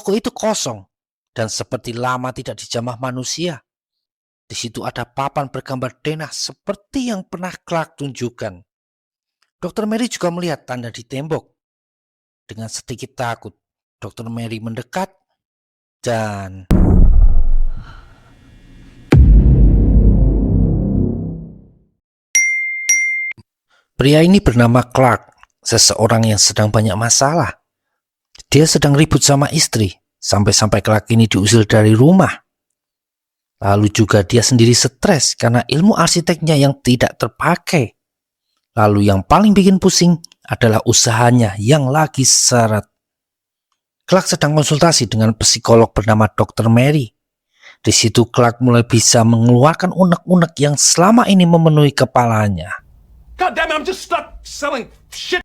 Toko itu kosong dan seperti lama tidak dijamah manusia. Di situ ada papan bergambar denah seperti yang pernah Clark tunjukkan. Dokter Mary juga melihat tanda di tembok. Dengan sedikit takut, Dokter Mary mendekat dan pria ini bernama Clark, seseorang yang sedang banyak masalah. Dia sedang ribut sama istri, sampai-sampai Clark ini diusir dari rumah. Lalu juga dia sendiri stres karena ilmu arsiteknya yang tidak terpakai. Lalu yang paling bikin pusing adalah usahanya yang lagi seret. Clark sedang konsultasi dengan psikolog bernama Dr. Mary. Di situ Clark mulai bisa mengeluarkan unek-unek yang selama ini memenuhi kepalanya. God damn it, I'm just stuck selling shit.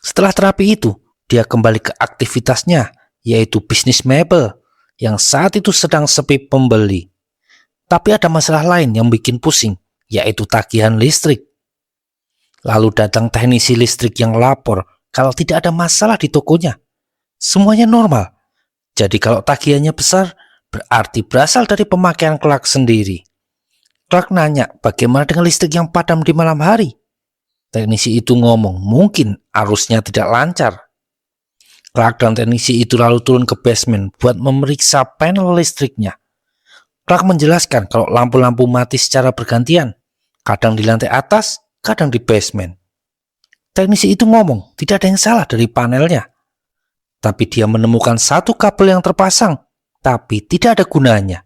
Setelah terapi itu, dia kembali ke aktivitasnya, yaitu bisnis mebel yang saat itu sedang sepi pembeli. Tapi ada masalah lain yang bikin pusing, yaitu tagihan listrik. Lalu datang teknisi listrik yang lapor kalau tidak ada masalah di tokonya. Semuanya normal. Jadi kalau tagihannya besar, berarti berasal dari pemakaian Clark sendiri. Clark nanya bagaimana dengan listrik yang padam di malam hari. Teknisi itu ngomong mungkin arusnya tidak lancar. Clark dan teknisi itu lalu turun ke basement buat memeriksa panel listriknya. Clark menjelaskan kalau lampu-lampu mati secara bergantian, kadang di lantai atas, kadang di basement. Teknisi itu ngomong tidak ada yang salah dari panelnya. Tapi dia menemukan satu kabel yang terpasang, tapi tidak ada gunanya.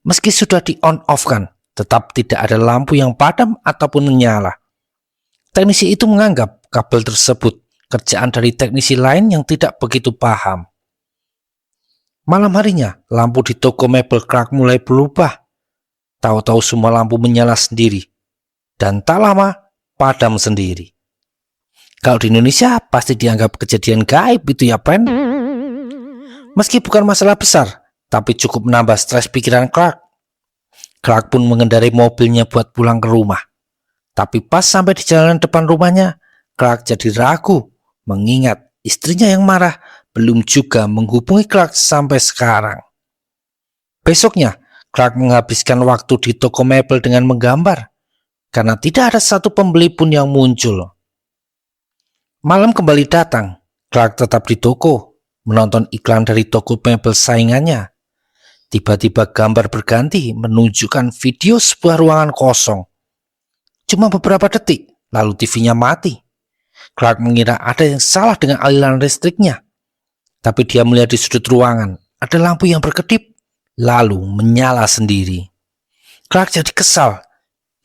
Meski sudah di on-off kan, tetap tidak ada lampu yang padam ataupun menyala. Teknisi itu menganggap kabel tersebut kerjaan dari teknisi lain yang tidak begitu paham. Malam harinya, lampu di toko mebel Clark mulai berubah. Tahu-tahu semua lampu menyala sendiri. Dan tak lama, padam sendiri. Kalau di Indonesia, pasti dianggap kejadian gaib itu ya, friend. Meski bukan masalah besar, tapi cukup menambah stres pikiran Clark. Clark pun mengendarai mobilnya buat pulang ke rumah. Tapi pas sampai di jalanan depan rumahnya, Clark jadi ragu, mengingat istrinya yang marah belum juga menghubungi Clark sampai sekarang. Besoknya, Clark menghabiskan waktu di toko mebel dengan menggambar, karena tidak ada satu pembeli pun yang muncul. Malam kembali datang, Clark tetap di toko, menonton iklan dari toko mebel saingannya. Tiba-tiba gambar berganti menunjukkan video sebuah ruangan kosong. Cuma beberapa detik, lalu TV-nya mati. Clark mengira ada yang salah dengan aliran listriknya. Tapi dia melihat di sudut ruangan, ada lampu yang berkedip, lalu menyala sendiri. Clark jadi kesal.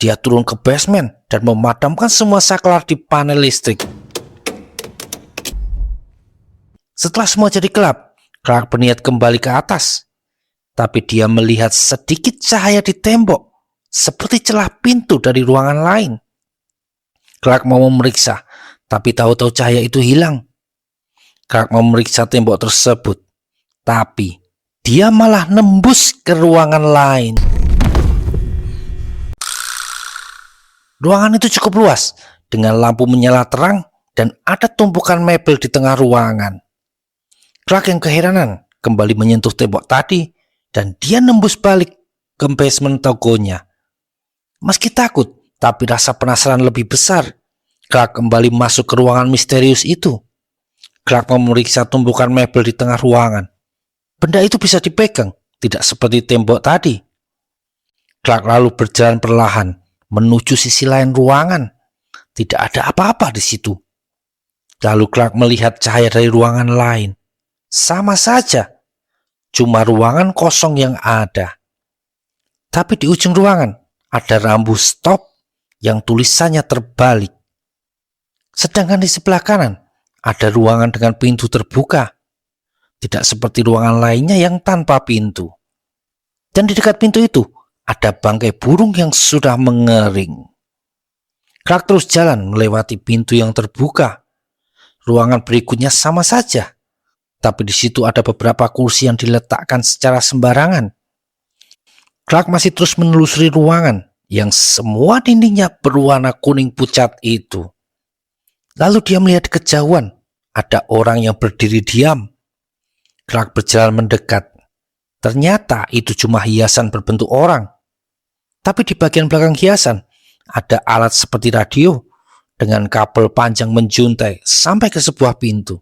Dia turun ke basement dan memadamkan semua saklar di panel listrik. Setelah semua jadi gelap, Clark berniat kembali ke atas. Tapi dia melihat sedikit cahaya di tembok, seperti celah pintu dari ruangan lain. Clark mau memeriksa, tapi tahu-tahu cahaya itu hilang. Clark mau memeriksa tembok tersebut, tapi dia malah nembus ke ruangan lain. Ruangan itu cukup luas, dengan lampu menyala terang dan ada tumpukan mebel di tengah ruangan. Clark yang keheranan kembali menyentuh tembok tadi dan dia nembus balik ke basement tokonya. Meski takut, tapi rasa penasaran lebih besar. Clark kembali masuk ke ruangan misterius itu. Clark memeriksa tumpukan mebel di tengah ruangan. Benda itu bisa dipegang, tidak seperti tembok tadi. Clark lalu berjalan perlahan menuju sisi lain ruangan. Tidak ada apa-apa di situ. Lalu Clark melihat cahaya dari ruangan lain. Sama saja, cuma ruangan kosong yang ada. Tapi di ujung ruangan ada rambu stop yang tulisannya terbalik. Sedangkan di sebelah kanan ada ruangan dengan pintu terbuka. Tidak seperti ruangan lainnya yang tanpa pintu. Dan di dekat pintu itu ada bangkai burung yang sudah mengering. Clark terus jalan melewati pintu yang terbuka. Ruangan berikutnya sama saja. Tapi di situ ada beberapa kursi yang diletakkan secara sembarangan. Clark masih terus menelusuri ruangan yang semua dindingnya berwarna kuning pucat itu. Lalu dia melihat di kejauhan ada orang yang berdiri diam. Clark berjalan mendekat. Ternyata itu cuma hiasan berbentuk orang. Tapi di bagian belakang hiasan ada alat seperti radio dengan kabel panjang menjuntai sampai ke sebuah pintu.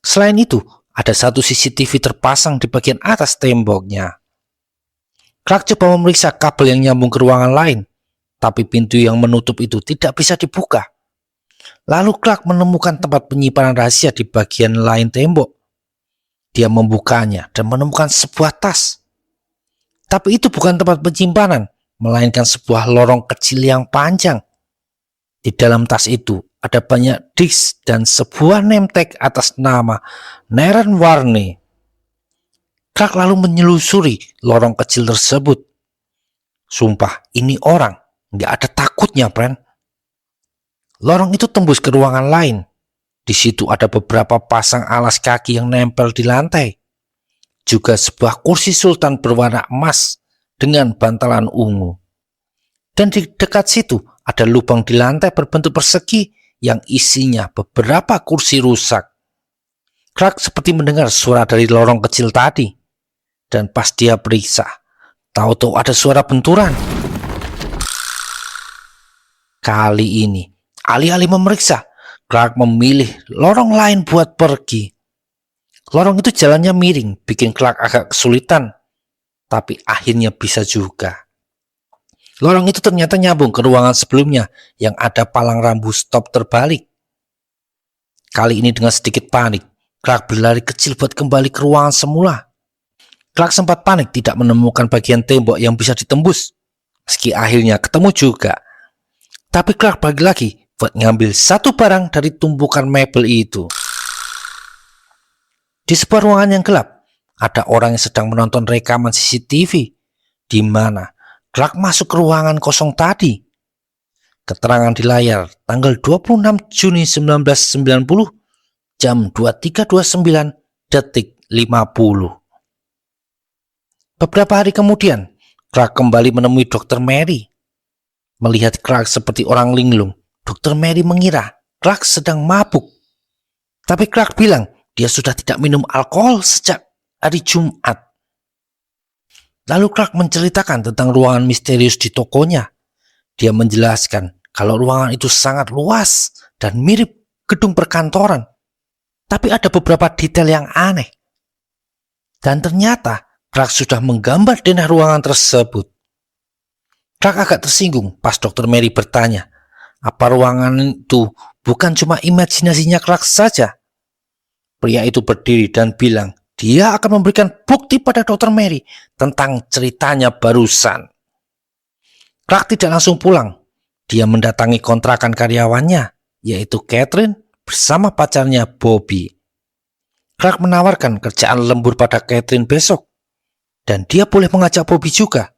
Selain itu, ada satu CCTV terpasang di bagian atas temboknya. Clark coba memeriksa kabel yang nyambung ke ruangan lain, tapi pintu yang menutup itu tidak bisa dibuka. Lalu Clark menemukan tempat penyimpanan rahasia di bagian lain tembok. Dia membukanya dan menemukan sebuah tas. Tapi itu bukan tempat penyimpanan, melainkan sebuah lorong kecil yang panjang. Di dalam tas itu ada banyak disk dan sebuah name tag atas nama Naren Warne. Clark lalu menyelusuri lorong kecil tersebut. Sumpah, ini orang, nggak ada takutnya, friend. Lorong itu tembus ke ruangan lain. Di situ ada beberapa pasang alas kaki yang nempel di lantai. Juga sebuah kursi sultan berwarna emas dengan bantalan ungu. Dan di dekat situ ada lubang di lantai berbentuk persegi yang isinya beberapa kursi rusak. Clark seperti mendengar suara dari lorong kecil tadi. Dan pas dia periksa, tahu-tahu ada suara benturan. Kali ini, alih-alih memeriksa, Clark memilih lorong lain buat pergi. Lorong itu jalannya miring, bikin Clark agak kesulitan. Tapi akhirnya bisa juga. Lorong itu ternyata nyambung ke ruangan sebelumnya yang ada palang rambu stop terbalik. Kali ini dengan sedikit panik, Clark berlari kecil buat kembali ke ruangan semula. Clark sempat panik tidak menemukan bagian tembok yang bisa ditembus. Meski akhirnya ketemu juga. Tapi Clark balik lagi buat ngambil satu barang dari tumpukan mebel itu. Di sebuah ruangan yang gelap, ada orang yang sedang menonton rekaman CCTV, di mana Clark masuk ke ruangan kosong tadi. Keterangan di layar, tanggal 26 Juni 1990, jam 23.29.50. Beberapa hari kemudian, Clark kembali menemui Dr. Mary. Melihat Clark seperti orang linglung, Dr. Mary mengira Clark sedang mabuk. Tapi Clark bilang dia sudah tidak minum alkohol sejak hari Jumat. Lalu Clark menceritakan tentang ruangan misterius di tokonya. Dia menjelaskan kalau ruangan itu sangat luas dan mirip gedung perkantoran. Tapi ada beberapa detail yang aneh. Dan ternyata Clark sudah menggambar denah ruangan tersebut. Clark agak tersinggung pas Dr. Mary bertanya, apa ruangan itu bukan cuma imajinasinya Clark saja? Pria itu berdiri dan bilang dia akan memberikan bukti pada Dr. Mary tentang ceritanya barusan. Clark tidak langsung pulang. Dia mendatangi kontrakan karyawannya, yaitu Catherine bersama pacarnya Bobby. Clark menawarkan kerjaan lembur pada Catherine besok, dan dia boleh mengajak Bobby juga.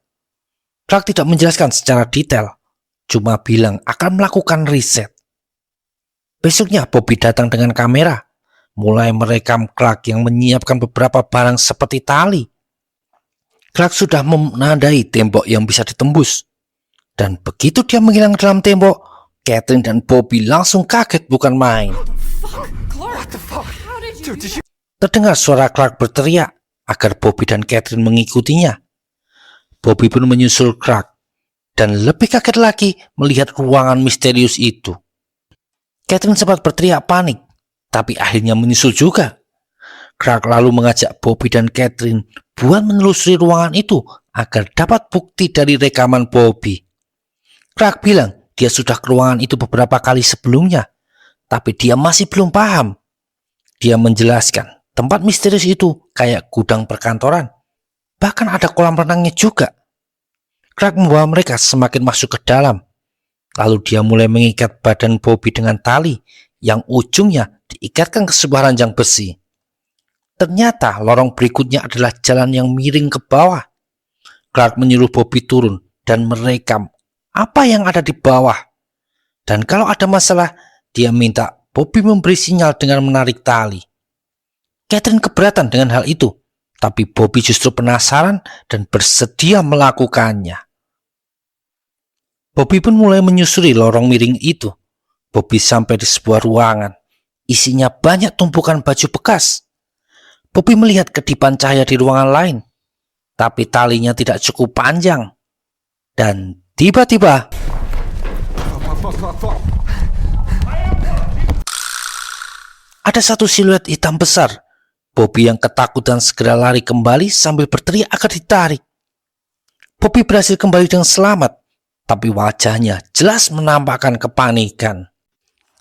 Clark tidak menjelaskan secara detail, cuma bilang akan melakukan riset. Besoknya Bobby datang dengan kamera, mulai merekam Clark yang menyiapkan beberapa barang seperti tali. Clark sudah menandai tembok yang bisa ditembus. Dan begitu dia menghilang dalam tembok, Catherine dan Bobby langsung kaget bukan main. Terdengar suara Clark berteriak agar Bobby dan Catherine mengikutinya. Bobby pun menyusul Clark dan lebih kaget lagi melihat ruangan misterius itu. Catherine sempat berteriak panik, tapi akhirnya menyusul juga. Clark lalu mengajak Bobby dan Catherine buat menelusuri ruangan itu agar dapat bukti dari rekaman Bobby. Clark bilang dia sudah ke ruangan itu beberapa kali sebelumnya, tapi dia masih belum paham. Dia menjelaskan tempat misterius itu kayak gudang perkantoran. Bahkan ada kolam renangnya juga. Clark membawa mereka semakin masuk ke dalam. Lalu dia mulai mengikat badan Bobby dengan tali yang ujungnya diikatkan ke sebuah ranjang besi. Ternyata lorong berikutnya adalah jalan yang miring ke bawah. Clark menyuruh Bobby turun dan merekam apa yang ada di bawah. Dan kalau ada masalah, dia minta Bobby memberi sinyal dengan menarik tali. Catherine keberatan dengan hal itu, tapi Bobby justru penasaran dan bersedia melakukannya. Bobby pun mulai menyusuri lorong miring itu. Bobby sampai di sebuah ruangan. Isinya banyak tumpukan baju bekas. Bobby melihat kedipan cahaya di ruangan lain, tapi talinya tidak cukup panjang. Dan tiba-tiba ada satu siluet hitam besar. Bobby yang ketakutan segera lari kembali sambil berteriak agar ditarik. Bobby berhasil kembali dengan selamat, tapi wajahnya jelas menampakkan kepanikan.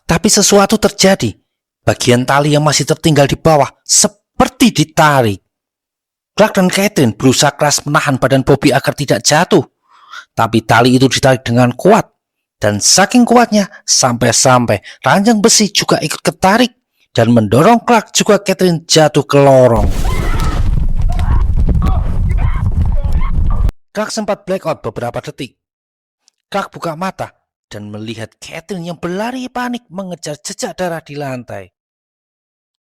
Tapi sesuatu terjadi. Bagian tali yang masih tertinggal di bawah seperti ditarik. Clark dan Catherine berusaha keras menahan badan Bobby agar tidak jatuh. Tapi tali itu ditarik dengan kuat. Dan saking kuatnya, sampai-sampai ranjang besi juga ikut ketarik dan mendorong Clark juga Catherine jatuh ke lorong. Clark sempat blackout beberapa detik. Clark buka mata dan melihat Catherine yang berlari panik mengejar jejak darah di lantai.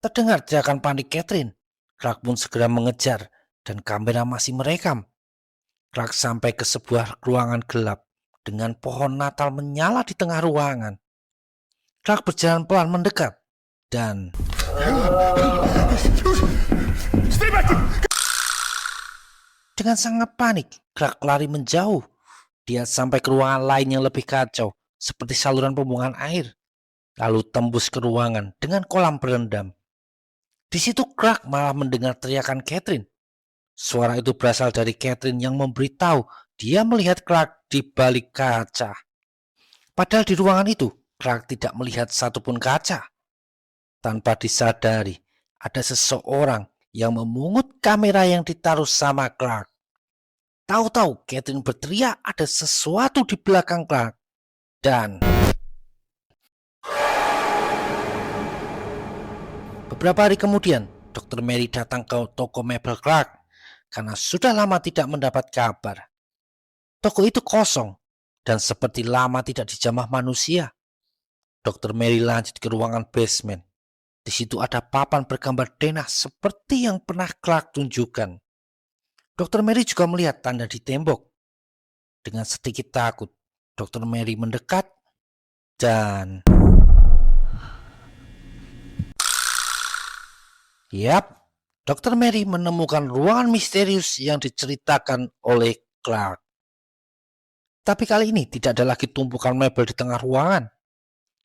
Terdengar teriakan panik Catherine. Clark pun segera mengejar dan kamera masih merekam. Clark sampai ke sebuah ruangan gelap dengan pohon Natal menyala di tengah ruangan. Clark berjalan pelan mendekat dan dengan sangat panik, Clark lari menjauh. Dia sampai ke ruangan lain yang lebih kacau, seperti saluran pembuangan air, lalu tembus ke ruangan dengan kolam berendam. Di situ Clark malah mendengar teriakan Catherine. Suara itu berasal dari Catherine yang memberitahu dia melihat Clark di balik kaca. Padahal di ruangan itu, Clark tidak melihat satupun kaca. Tanpa disadari, ada seseorang yang memungut kamera yang ditaruh sama Clark. Tahu-tahu Catherine berteriak ada sesuatu di belakang Clark. Dan beberapa hari kemudian, Dr. Mary datang ke toko mebel Clark karena sudah lama tidak mendapat kabar. Toko itu kosong dan seperti lama tidak dijamah manusia. Dr. Mary lanjut ke ruangan basement. Di situ ada papan bergambar denah seperti yang pernah Clark tunjukkan. Dr. Mary juga melihat tanda di tembok. Dengan sedikit takut, Dr. Mary mendekat dan yap, Dr. Mary menemukan ruangan misterius yang diceritakan oleh Clark. Tapi kali ini tidak ada lagi tumpukan mebel di tengah ruangan.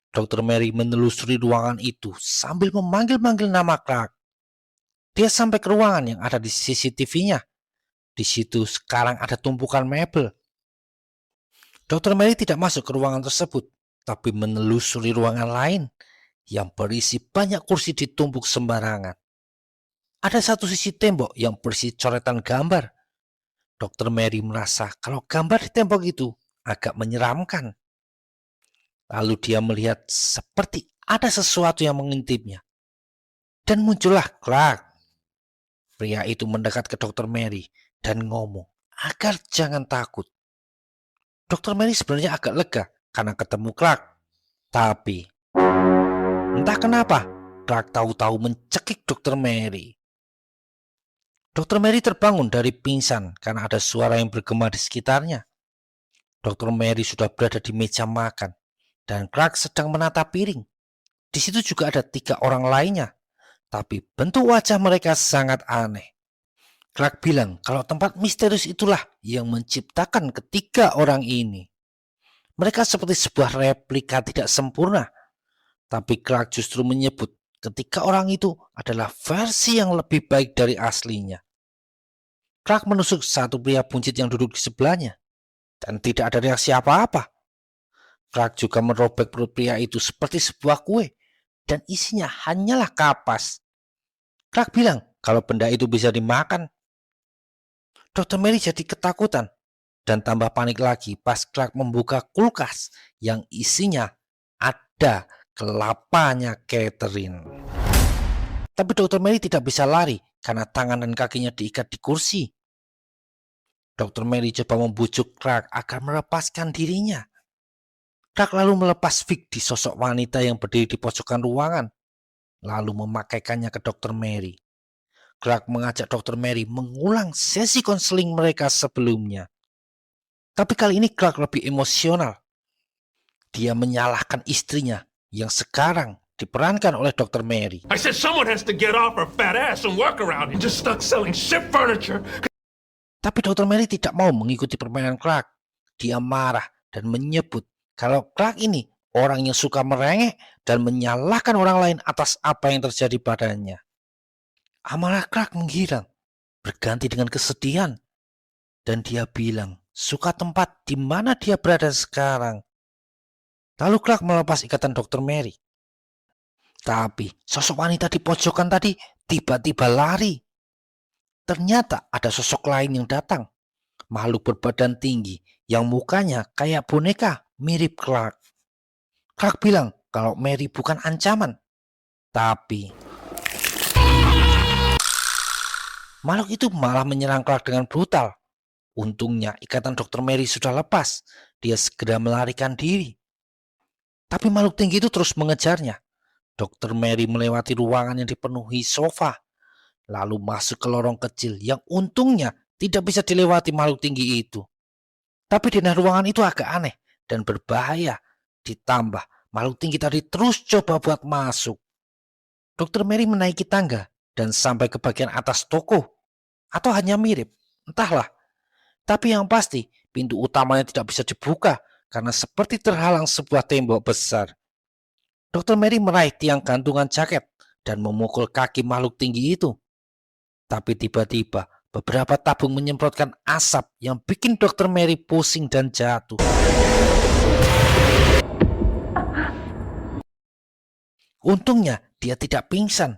Dr. Mary menelusuri ruangan itu sambil memanggil-manggil nama Clark. Dia sampai ke ruangan yang ada di CCTV-nya. Di situ sekarang ada tumpukan mebel. Dr. Mary tidak masuk ke ruangan tersebut, tapi menelusuri ruangan lain yang berisi banyak kursi ditumpuk sembarangan. Ada satu sisi tembok yang berisi coretan gambar. Dr. Mary merasa kalau gambar di tembok itu agak menyeramkan. Lalu dia melihat seperti ada sesuatu yang mengintipnya. Dan muncullah Clark. Pria itu mendekat ke Dr. Mary dan ngomong agar jangan takut. Dr. Mary sebenarnya agak lega karena ketemu Clark. Tapi entah kenapa Clark tahu-tahu mencekik Dr. Mary. Dr. Mary terbangun dari pingsan karena ada suara yang bergema di sekitarnya. Dr. Mary sudah berada di meja makan dan Clark sedang menata piring. Di situ juga ada 3 orang lainnya, tapi bentuk wajah mereka sangat aneh. Clark bilang kalau tempat misterius itulah yang menciptakan ketiga orang ini. Mereka seperti sebuah replika tidak sempurna, tapi Clark justru menyebut ketiga orang itu adalah versi yang lebih baik dari aslinya. Clark menusuk satu pria buncit yang duduk di sebelahnya, dan tidak ada reaksi apa-apa. Clark juga merobek perut pria itu seperti sebuah kue, dan isinya hanyalah kapas. Clark bilang kalau benda itu bisa dimakan. Dr. Mary jadi ketakutan, dan tambah panik lagi pas Clark membuka kulkas yang isinya ada kelapanya Catherine. Tapi Dr. Mary tidak bisa lari karena tangan dan kakinya diikat di kursi. Dr. Mary coba membujuk Clark agar melepaskan dirinya. Clark lalu melepas wig di sosok wanita yang berdiri di pojokan ruangan, lalu memakaikannya ke Dr. Mary. Clark mengajak Dr. Mary mengulang sesi konseling mereka sebelumnya. Tapi kali ini Clark lebih emosional. Dia menyalahkan istrinya yang sekarang diperankan oleh Dr. Mary. I said someone has to get off her fat ass and work around and just stuck selling shit furniture. Tapi Dr. Mary tidak mau mengikuti permainan Clark. Dia marah dan menyebut kalau Clark ini orang yang suka merengek dan menyalahkan orang lain atas apa yang terjadi padanya. Amarah Clark menghilang, berganti dengan kesedihan. Dan dia bilang suka tempat di mana dia berada sekarang. Lalu Clark melepas ikatan Dr. Mary. Tapi sosok wanita di pojokan tadi tiba-tiba lari. Ternyata ada sosok lain yang datang. Makhluk berbadan tinggi yang mukanya kayak boneka mirip Clark. Clark bilang kalau Mary bukan ancaman. Tapi makhluk itu malah menyerang Clark dengan brutal. Untungnya ikatan Dr. Mary sudah lepas. Dia segera melarikan diri. Tapi makhluk tinggi itu terus mengejarnya. Dr. Mary melewati ruangan yang dipenuhi sofa. Lalu masuk ke lorong kecil yang untungnya tidak bisa dilewati makhluk tinggi itu. Tapi denah ruangan itu agak aneh dan berbahaya. Ditambah makhluk tinggi tadi terus coba buat masuk. Dr. Mary menaiki tangga dan sampai ke bagian atas toko. Atau hanya mirip, entahlah. Tapi yang pasti pintu utamanya tidak bisa dibuka karena seperti terhalang sebuah tembok besar. Dr. Mary meraih tiang gantungan jaket dan memukul kaki makhluk tinggi itu. Tapi tiba-tiba beberapa tabung menyemprotkan asap yang bikin Dr. Mary pusing dan jatuh. Untungnya dia tidak pingsan.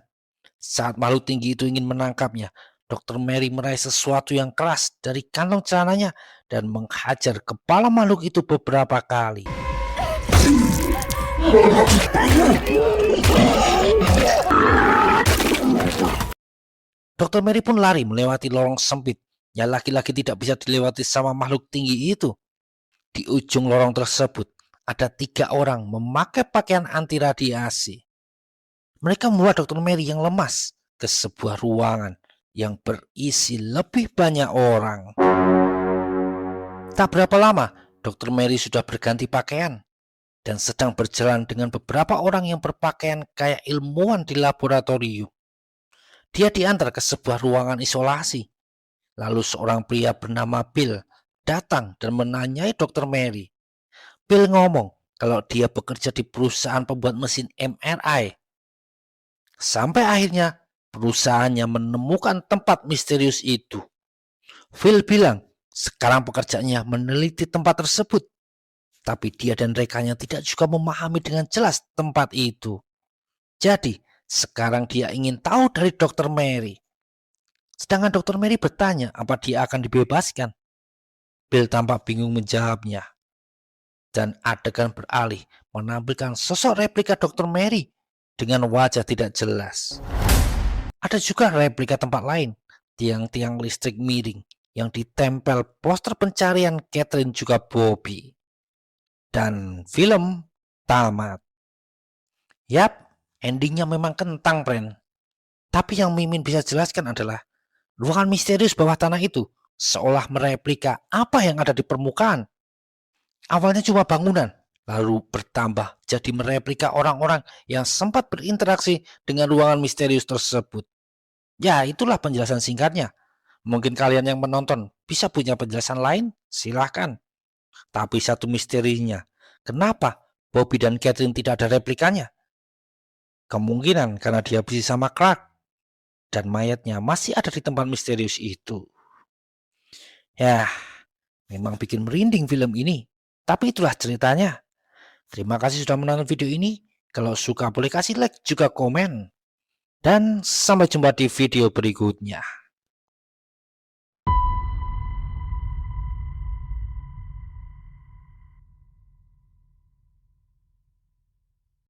Saat makhluk tinggi itu ingin menangkapnya, Dr. Mary meraih sesuatu yang keras dari kantong celananya dan menghajar kepala makhluk itu beberapa kali. Dr. Mary pun lari melewati lorong sempit yang laki-laki tidak bisa dilewati sama makhluk tinggi itu. Di ujung lorong tersebut ada 3 orang memakai pakaian anti radiasi. Mereka membawa Dr. Mary yang lemas ke sebuah ruangan yang berisi lebih banyak orang. Tak berapa lama, Dr. Mary sudah berganti pakaian dan sedang berjalan dengan beberapa orang yang berpakaian kayak ilmuwan di laboratorium. Dia diantar ke sebuah ruangan isolasi. Lalu seorang pria bernama Bill datang dan menanyai Dr. Mary. Bill ngomong kalau dia bekerja di perusahaan pembuat mesin MRI. Sampai akhirnya perusahaannya menemukan tempat misterius itu. Phil bilang sekarang pekerjaannya meneliti tempat tersebut. Tapi dia dan rekannya tidak juga memahami dengan jelas tempat itu. Jadi sekarang dia ingin tahu dari Dr. Mary. Sedangkan Dr. Mary bertanya apa dia akan dibebaskan. Bill tampak bingung menjawabnya. Dan adegan beralih menampilkan sosok replika Dr. Mary dengan wajah tidak jelas. Ada juga replika tempat lain, tiang-tiang listrik miring yang ditempel poster pencarian Catherine juga Bobby. Dan film tamat. Yap, endingnya memang kentang, friend. Tapi yang Mimin bisa jelaskan adalah ruangan misterius bawah tanah itu seolah mereplika apa yang ada di permukaan. Awalnya cuma bangunan, lalu bertambah jadi mereplika orang-orang yang sempat berinteraksi dengan ruangan misterius tersebut. Ya, itulah penjelasan singkatnya. Mungkin kalian yang menonton bisa punya penjelasan lain, silahkan. Tapi satu misterinya, kenapa Bobby dan Catherine tidak ada replikanya? Kemungkinan karena dia habis sama Clark. Dan mayatnya masih ada di tempat misterius itu. Ya, memang bikin merinding film ini. Tapi itulah ceritanya. Terima kasih sudah menonton video ini. Kalau suka boleh kasih like juga komen. Dan sampai jumpa di video berikutnya.